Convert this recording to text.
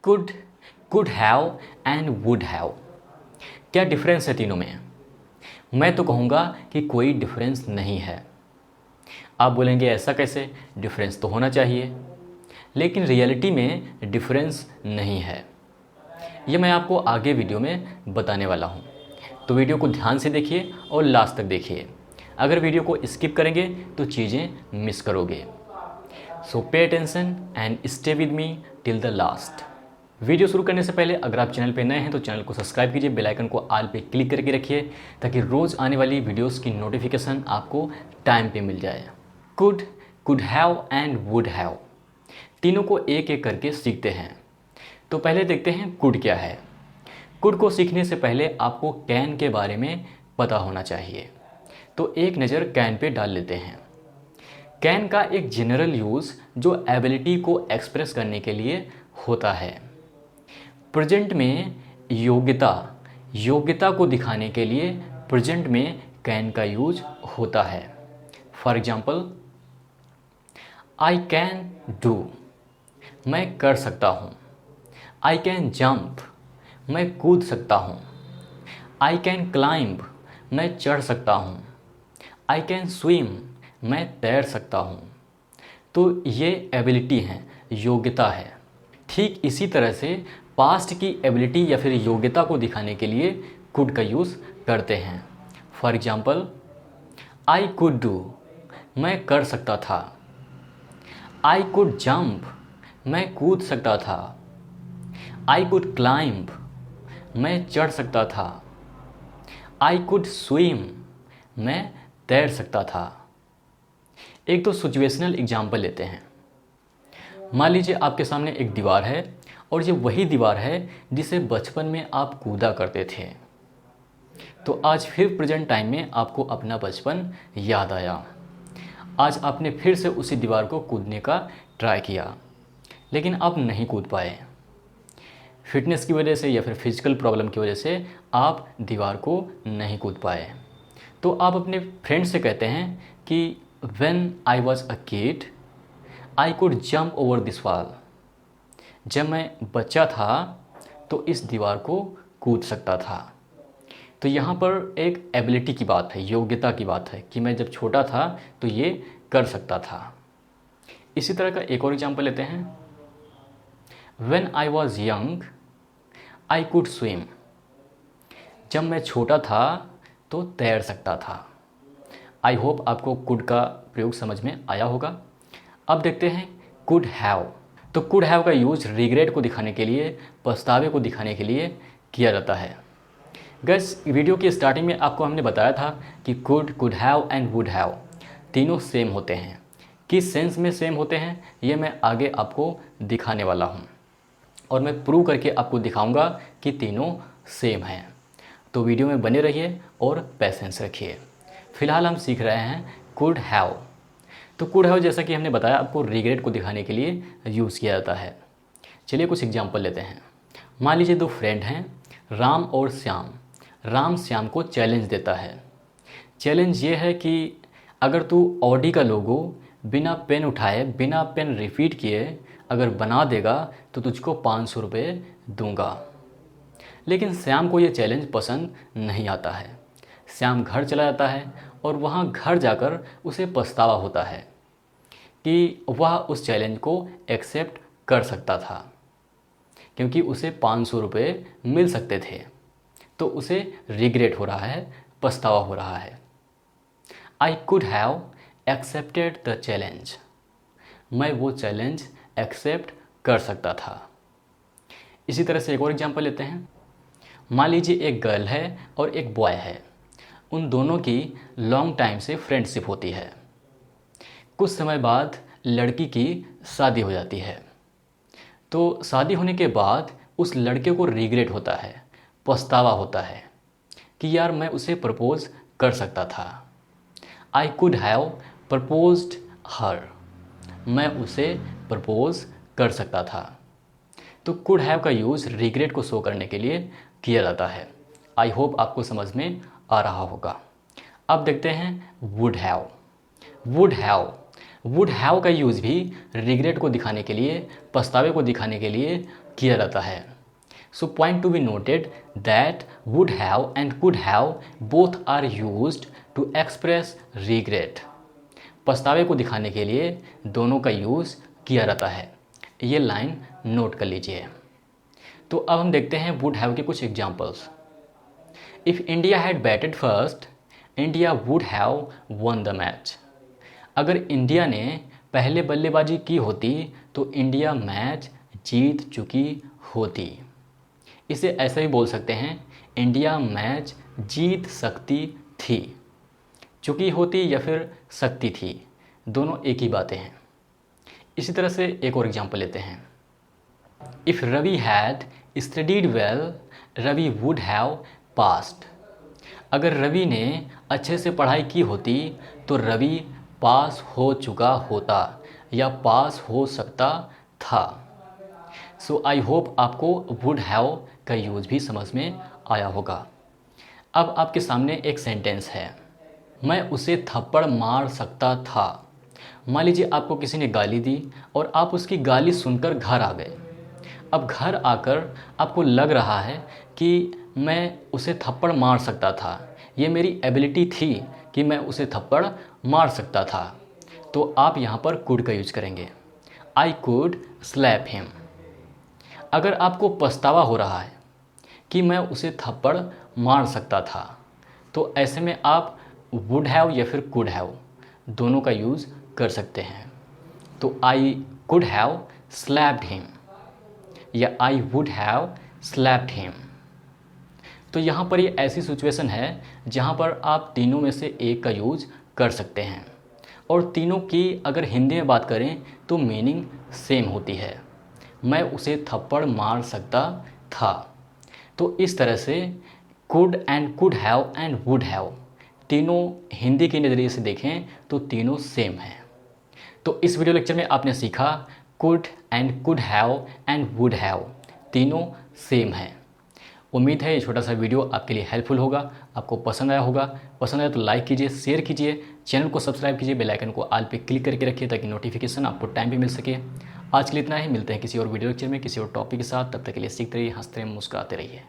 Could, could have and would have, क्या difference है तीनों में? मैं तो कहूँगा कि कोई डिफरेंस नहीं है। आप बोलेंगे ऐसा कैसे, डिफरेंस तो होना चाहिए, लेकिन रियलिटी में डिफरेंस नहीं है। ये मैं आपको आगे वीडियो में बताने वाला हूँ, तो वीडियो को ध्यान से देखिए और लास्ट तक देखिए। अगर वीडियो को स्किप करेंगे तो चीज़ें मिस करोगे। So pay attention and stay with me till the last. Video शुरू करने से पहले अगर आप चैनल पे नए हैं तो चैनल को सब्सक्राइब कीजिए, बेल आइकन को ऑल पे क्लिक करके रखिए ताकि रोज़ आने वाली वीडियोस की नोटिफिकेशन आपको टाइम पे मिल जाए। Could, could have and would have, तीनों को एक एक करके सीखते हैं। तो पहले देखते हैं कुड क्या है। कुड को सीखने से पहले आपको कैन के बारे में पता होना चाहिए, तो एक नज़र कैन पे डाल लेते हैं। कैन का एक जनरल यूज़ जो एबिलिटी को एक्सप्रेस करने के लिए होता है। प्रेजेंट में योग्यता, योग्यता को दिखाने के लिए प्रेजेंट में कैन का यूज होता है। For example, I can do, मैं कर सकता हूँ। आई कैन जंप, मैं कूद सकता हूँ। आई कैन क्लाइंब, मैं चढ़ सकता हूँ। आई कैन स्विम, मैं तैर सकता हूँ। तो ये एबिलिटी है, योग्यता है। ठीक इसी तरह से पास्ट की एबिलिटी या फिर योग्यता को दिखाने के लिए कुड का यूज़ करते हैं। For example, I could do, मैं कर सकता था। आई कुड जंप, मैं कूद सकता था। आई कुड क्लाइंब, मैं चढ़ सकता था। आई कुड स्विम, मैं तैर सकता था। एक तो सिचुएशनल एग्जाम्पल लेते हैं। मान लीजिए आपके सामने एक दीवार है और ये वही दीवार है जिसे बचपन में आप कूदा करते थे। तो आज फिर प्रेजेंट टाइम में आपको अपना बचपन याद आया। आज आपने फिर से उसी दीवार को कूदने का ट्राई किया, लेकिन आप नहीं कूद पाए। फिटनेस की वजह से या फिर फिजिकल प्रॉब्लम की वजह से आप दीवार को नहीं कूद पाए। तो आप अपने फ्रेंड से कहते हैं कि when I was a kid I could jump over this wall, जब मैं बच्चा था तो इस दीवार को कूद सकता था। तो यहाँ पर एक एबिलिटी की बात है, योग्यता की बात है कि मैं जब छोटा था तो ये कर सकता था। इसी तरह का एक और एग्जाम्पल लेते हैं। When I was young I could swim, जब मैं छोटा था तो तैर सकता था। आई होप आपको कुड का प्रयोग समझ में आया होगा। अब देखते हैं कुड हैव। तो कुड हैव का यूज रिग्रेट को दिखाने के लिए, पछतावे को दिखाने के लिए किया जाता है। गैस, वीडियो की स्टार्टिंग में आपको हमने बताया था कि could, could have and would have तीनों सेम होते हैं। किस सेंस में सेम होते हैं ये मैं आगे आपको दिखाने वाला हूँ और मैं प्रूव करके आपको दिखाऊंगा कि तीनों सेम हैं। तो वीडियो में बने रहिए और पेशेंस रखिए। फिलहाल हम सीख रहे हैं कुड हैव। तो कुड हैव जैसा कि हमने बताया आपको रिग्रेट को दिखाने के लिए यूज़ किया जाता है। चलिए कुछ एग्जांपल लेते हैं। मान लीजिए दो फ्रेंड हैं, राम और श्याम। राम श्याम को चैलेंज देता है। चैलेंज ये है कि अगर तू ऑडी का लोगो बिना पेन उठाए, बिना पेन रिपीट किए अगर बना देगा तो तुझको 500 रुपये दूंगा। लेकिन श्याम को ये चैलेंज पसंद नहीं आता है। श्याम घर चला जाता है और वहाँ घर जाकर उसे पछतावा होता है कि वह उस चैलेंज को एक्सेप्ट कर सकता था क्योंकि उसे 500 रुपये मिल सकते थे। तो उसे रिग्रेट हो रहा है, पछतावा हो रहा है। आई could have accepted the challenge, मैं वो चैलेंज एक्सेप्ट कर सकता था। इसी तरह से एक और एग्जांपल लेते हैं। मान लीजिए एक गर्ल है और एक बॉय है। उन दोनों की लॉन्ग टाइम से फ्रेंडशिप होती है। कुछ समय बाद लड़की की शादी हो जाती है। तो शादी होने के बाद उस लड़के को रिग्रेट होता है, पछतावा होता है कि यार मैं उसे प्रपोज कर सकता था। आई कुड हैव प्रपोज्ड हर, मैं उसे प्रपोज कर सकता था। तो कुड हैव का यूज़ रिग्रेट को शो करने के लिए किया जाता है। आई होप आपको समझ में आ रहा होगा। अब देखते हैं would have. Would have, would have का यूज़ भी रिग्रेट को दिखाने के लिए, पछतावे को दिखाने के लिए किया जाता है। So point to be noted that would have and could have both are used to express regret. पछतावे को दिखाने के लिए दोनों का यूज़ किया जाता है। ये लाइन नोट कर लीजिए। तो अब हम देखते हैं वुड हैव के कुछ examples. If India had batted first, India would have one the match. अगर इंडिया ने पहले बल्लेबाजी की होती तो इंडिया मैच जीत चुकी होती। इसे ऐसा भी बोल सकते हैं, इंडिया मैच जीत सकती थी। चुकी होती या फिर सकती थी, दोनों एक ही बातें हैं। इसी तरह से एक और एग्जांपल लेते हैं। If Ravi had studied well, Ravi would have passed. अगर रवि ने अच्छे से पढ़ाई की होती तो रवि पास हो चुका होता या पास हो सकता था। सो आई होप आपको वुड हैव का यूज़ भी समझ में आया होगा। अब आपके सामने एक सेंटेंस है, मैं उसे थप्पड़ मार सकता था। मान लीजिए आपको किसी ने गाली दी और आप उसकी गाली सुनकर घर आ गए। अब घर आकर आपको लग रहा है कि मैं उसे थप्पड़ मार सकता था, ये मेरी एबिलिटी थी कि मैं उसे थप्पड़ मार सकता था। तो आप यहाँ पर कुड का यूज करेंगे, आई कुड स्लैप हिम। अगर आपको पछतावा हो रहा है कि मैं उसे थप्पड़ मार सकता था, तो ऐसे में आप वुड हैव या फिर कुड हैव दोनों का यूज़ कर सकते हैं। तो I could have slapped him या I would have slapped him. तो यहाँ पर ये ऐसी सिचुएशन है जहाँ पर आप तीनों में से एक का यूज़ कर सकते हैं और तीनों की अगर हिंदी में बात करें तो मीनिंग सेम होती है, मैं उसे थप्पड़ मार सकता था। तो इस तरह से could and could have and would have तीनों हिंदी के नज़रिए से देखें तो तीनों सेम हैं। तो इस वीडियो लेक्चर में आपने सीखा could and could have and would have तीनों सेम हैं। उम्मीद है ये छोटा सा वीडियो आपके लिए हेल्पफुल होगा, आपको पसंद आया होगा। पसंद आया तो लाइक कीजिए, शेयर कीजिए, चैनल को सब्सक्राइब कीजिए, बेल आइकन को ऑल पे क्लिक करके रखिए ताकि नोटिफिकेशन आपको टाइम पे मिल सके। आज के लिए इतना ही, मिलते हैं किसी और वीडियो लेक्चर में किसी और टॉपिक के साथ। तब तक के लिए सीखते रहिए, हंसते रहिए, मुस्कुराते रहिए।